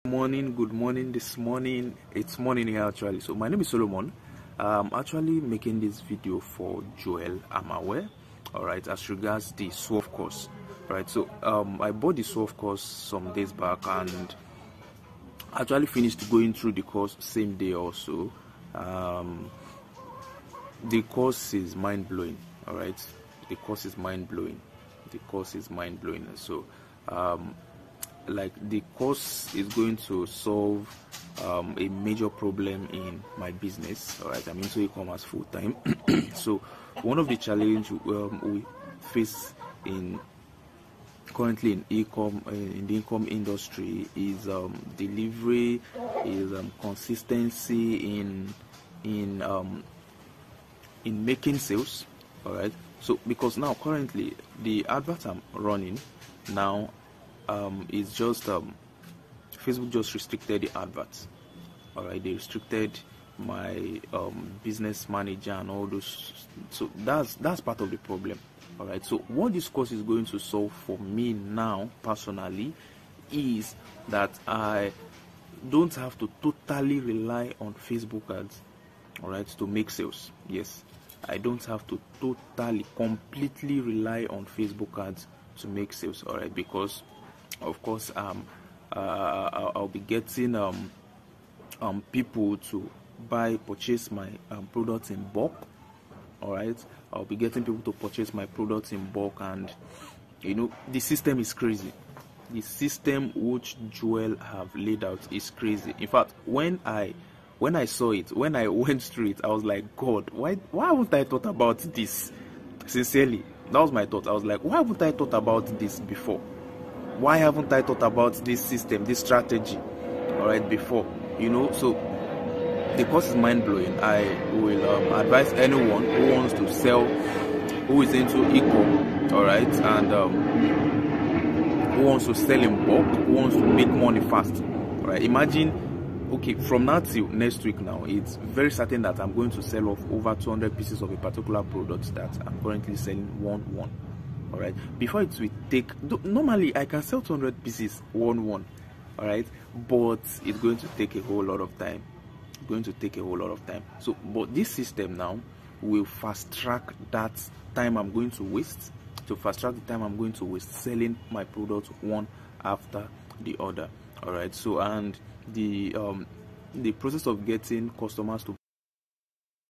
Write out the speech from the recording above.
Good morning. This morning, it's morning here actually. So my name is Solomon. I'm actually making this video for Joel Amawe. All right, as regards the Awof course. All right, so I bought the Awof course some days back and actually finished going through the course same day also. The course is mind-blowing. All right, the course is mind-blowing. So like the course is going to solve a major problem in my business. All right, I'm into e-commerce full-time. So one of the challenges we face currently in the e-com industry is delivery, is consistency in making sales. All right, so because now currently the advert I'm running now is just Facebook just restricted the adverts. All right, they restricted my business manager and all those. So that's part of the problem. All right, so what this course is going to solve for me now personally is that I don't have to totally rely on Facebook ads, all right, to make sales. Yes, I don't have to completely rely on Facebook ads to make sales. All right, because of course I'll be getting people to purchase my products in bulk. All right, I'll be getting people to purchase my products in bulk, and you know the system is crazy. The system which Joel have laid out is crazy. In fact, when I saw it, when I went through it, I was like, God, why haven't I thought about this? Sincerely, that was my thought. I was like, why haven't I thought about this before? Why haven't I thought about this system, this strategy, all right, before? You know, so the course is mind-blowing. I will advise anyone who wants to sell, who is into e-com, all right, and who wants to sell in bulk, who wants to make money fast, all right. Imagine, okay, from now till next week now, it's very certain that I'm going to sell off over 200 pieces of a particular product that I'm currently selling one. All right, before it will take, normally I can sell 200 pieces one, all right, but it's going to take a whole lot of time. So but this system now will fast track that time I'm going to waste, selling my products one after the other. All right, so and the process of getting customers to